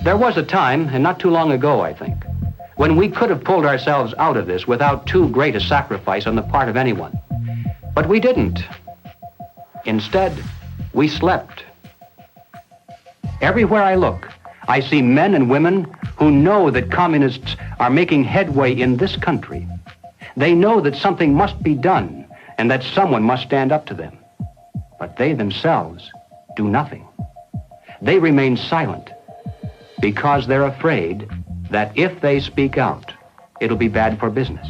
There was a time, and not too long ago, I think, when we could have pulled ourselves out of this without too great a sacrifice on the part of anyone. But we didn't. Instead, we slept. Everywhere I look, I see men and women who know that communists are making headway in this country. They know that something must be done and that someone must stand up to them. But they themselves do nothing. They remain silent because they're afraid that if they speak out, it'll be bad for business.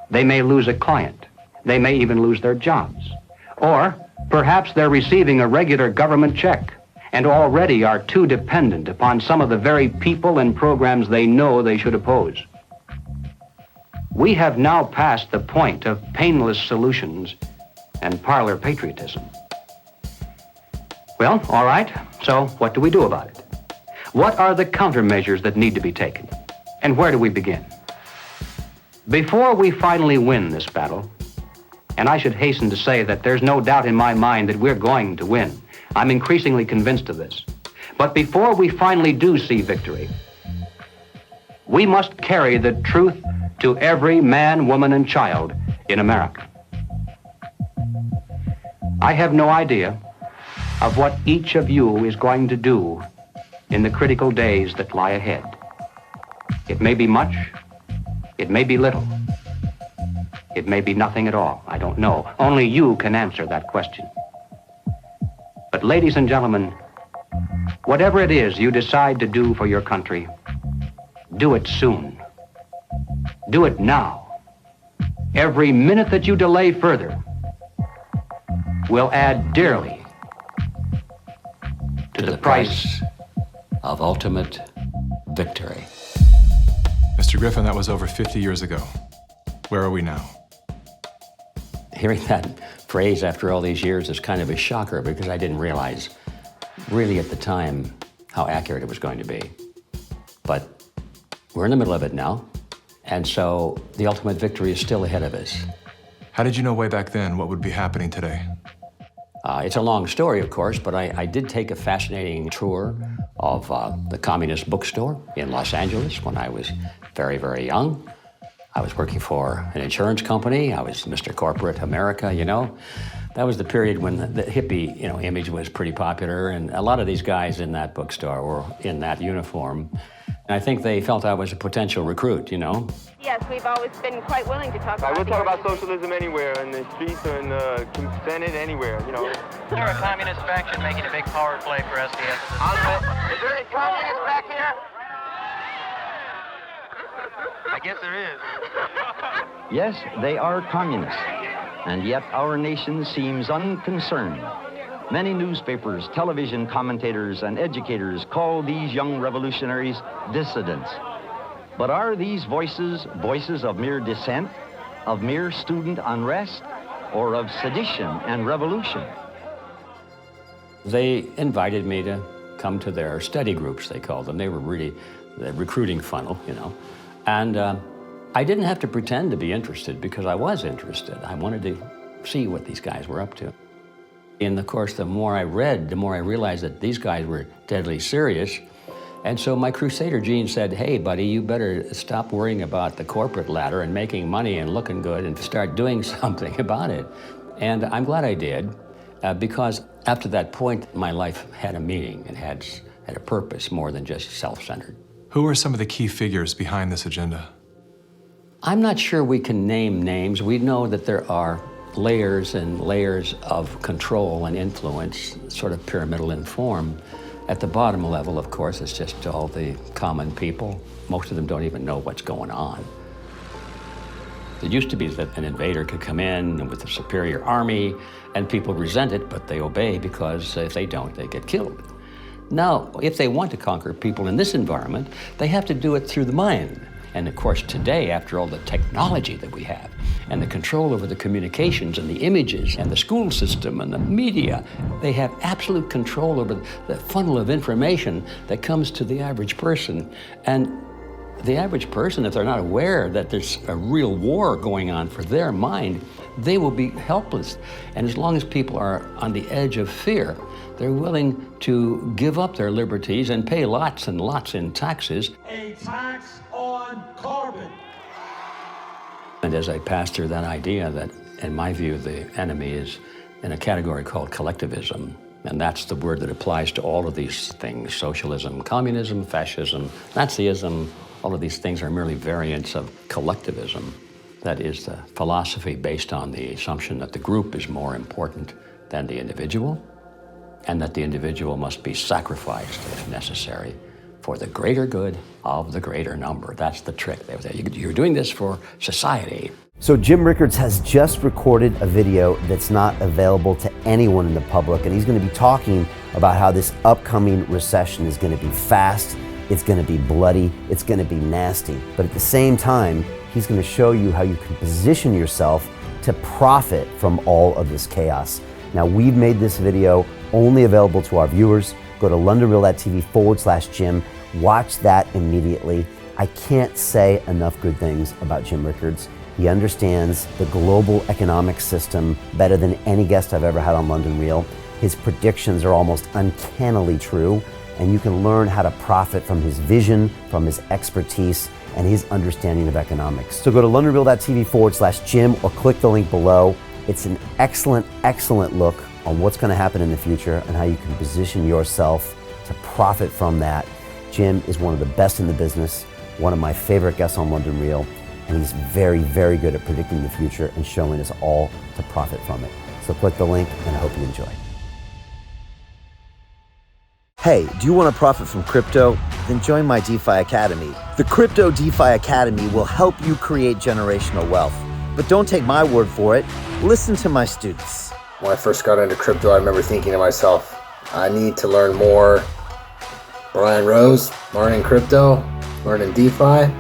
They may lose a client. They may even lose their jobs. Or perhaps they're receiving a regular government check and already are too dependent upon some of the very people and programs they know they should oppose. We have now passed the point of painless solutions and parlor patriotism. Well, all right, so what do we do about it? What are the countermeasures that need to be taken? And where do we begin? Before we finally win this battle, and I should hasten to say that there's no doubt in my mind that we're going to win. I'm increasingly convinced of this. But before we finally do see victory, we must carry the truth to every man, woman, and child in America. I have no idea of what each of you is going to do in the critical days that lie ahead. It may be much, it may be little, it may be nothing at all. I don't know. Only you can answer that question. But ladies and gentlemen, whatever it is you decide to do for your country, do it soon. Do it now. Every minute that you delay further will add dearly to the price of ultimate victory. Mr. Griffin, that was over 50 years ago. Where are we now? Hearing that phrase after all these years is kind of a shocker because I didn't realize really at the time how accurate it was going to be. But we're in the middle of it now, and so the ultimate victory is still ahead of us. How did you know way back then what would be happening today? It's a long story, of course, but I did take a fascinating tour of the Communist Bookstore in Los Angeles when I was very, very young. I was working for an insurance company. I was Mr. Corporate America, you know. That was the period when the hippie, image was pretty popular, and a lot of these guys in that bookstore were in that uniform. And I think they felt I was a potential recruit, Yes, we've always been quite willing to talk about We'll talk about socialism anywhere, in the streets or in the Senate, anywhere, They're a communist faction making a big power play for SDS. Is there any communists back here? I guess there is. Yes, they are communists, and yet our nation seems unconcerned. Many newspapers, television commentators, and educators call these young revolutionaries dissidents. But are these voices of mere dissent, of mere student unrest, or of sedition and revolution? They invited me to come to their study groups, they called them. They were really the recruiting funnel, And I didn't have to pretend to be interested because I was interested. I wanted to see what these guys were up to. And of course, the more I read, the more I realized that these guys were deadly serious. And so my crusader gene said, hey, buddy, you better stop worrying about the corporate ladder and making money and looking good and start doing something about it. And I'm glad I did, because after that point, my life had a meaning and had a purpose more than just self-centered. Who are some of the key figures behind this agenda? I'm not sure we can name names. We know that there are layers and layers of control and influence, sort of pyramidal in form. At the bottom level, of course, it's just all the common people. Most of them don't even know what's going on. It used to be that an invader could come in with a superior army, and people resent it, but they obey because if they don't, they get killed. Now, if they want to conquer people in this environment, they have to do it through the mind. And of course, today, after all the technology that we have, and the control over the communications and the images and the school system and the media, they have absolute control over the funnel of information that comes to the average person. And The average person, if they're not aware that there's a real war going on for their mind, they will be helpless. And as long as people are on the edge of fear, they're willing to give up their liberties and pay lots and lots in taxes. A tax on carbon. And as I pass through that idea that, in my view, the enemy is in a category called collectivism. And that's the word that applies to all of these things: socialism, communism, fascism, Nazism. All of these things are merely variants of collectivism. That is the philosophy based on the assumption that the group is more important than the individual, and that the individual must be sacrificed, if necessary, for the greater good of the greater number. That's the trick. You're doing this for society. So Jim Rickards has just recorded a video that's not available to anyone in the public, and he's going to be talking about how this upcoming recession is going to be fast, it's going to be bloody, it's going to be nasty. But at the same time, he's going to show you how you can position yourself to profit from all of this chaos. Now, we've made this video only available to our viewers. Go to londonreal.tv/Jim. Watch that immediately. I can't say enough good things about Jim Rickards. He understands the global economic system better than any guest I've ever had on London Real. His predictions are almost uncannily true, and you can learn how to profit from his vision, from his expertise, and his understanding of economics. So go to londonreal.tv/Jim or click the link below. It's an excellent, excellent look on what's going to happen in the future and how you can position yourself to profit from that. Jim is one of the best in the business, one of my favorite guests on London Real, and he's very, very good at predicting the future and showing us all to profit from it. So click the link, and I hope you enjoy. Hey, do you want to profit from crypto? Then join my DeFi Academy. The Crypto DeFi Academy will help you create generational wealth. But don't take my word for it. Listen to my students. When I first got into crypto, I remember thinking to myself, I need to learn more. Brian Rose, learning crypto, learning DeFi,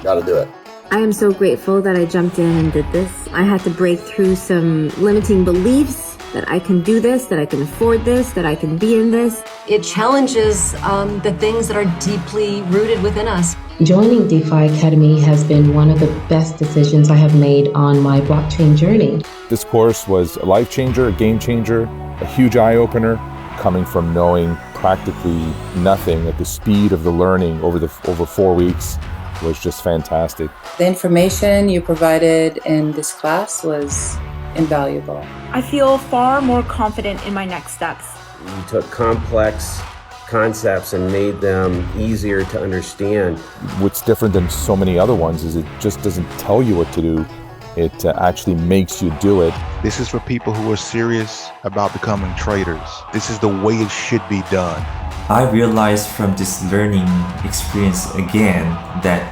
gotta do it. I am so grateful that I jumped in and did this. I had to break through some limiting beliefs that I can do this, that I can afford this, that I can be in this. It challenges the things that are deeply rooted within us. Joining DeFi Academy has been one of the best decisions I have made on my blockchain journey. This course was a life changer, a game changer, a huge eye-opener, coming from knowing practically nothing at the speed of the learning over 4 weeks was just fantastic. The information you provided in this class was invaluable. I feel far more confident in my next steps. You took complex concepts and made them easier to understand. What's different than so many other ones is it just doesn't tell you what to do. It actually makes you do it. This is for people who are serious about becoming traders. This is the way it should be done. I realized from this learning experience again that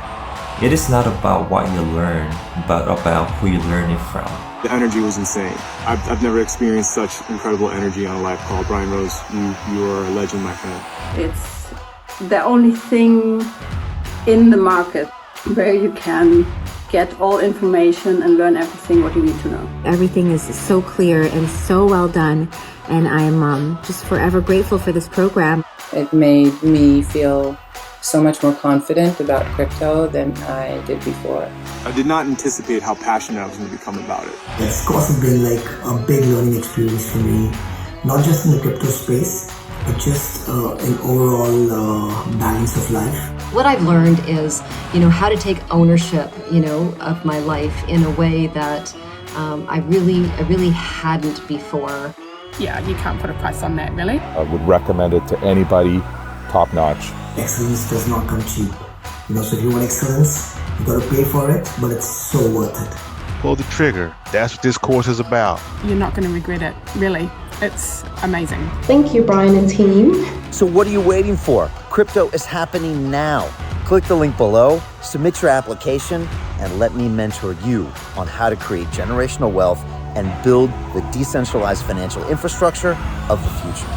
it is not about what you learn, but about who you learn it from. The energy was insane. I've never experienced such incredible energy on a live call. Brian Rose, you are a legend, my friend. It's the only thing in the market where you can get all information and learn everything what you need to know. Everything is so clear and so well done, and I am just forever grateful for this program. It made me feel so much more confident about crypto than I did before. I did not anticipate how passionate I was going to become about it. This course has been like a big learning experience for me, not just in the crypto space, but just an overall balance of life. What I've learned is, how to take ownership, of my life in a way that I really hadn't before. Yeah, you can't put a price on that, really. I would recommend it to anybody, top notch. Excellence does not come cheap. So if you want excellence, you gotta pay for it, but it's so worth it. Pull the trigger. That's what this course is about. You're not going to regret it, really. It's amazing. Thank you, Brian and team. So what are you waiting for? Crypto is happening now. Click the link below, submit your application, and let me mentor you on how to create generational wealth and build the decentralized financial infrastructure of the future.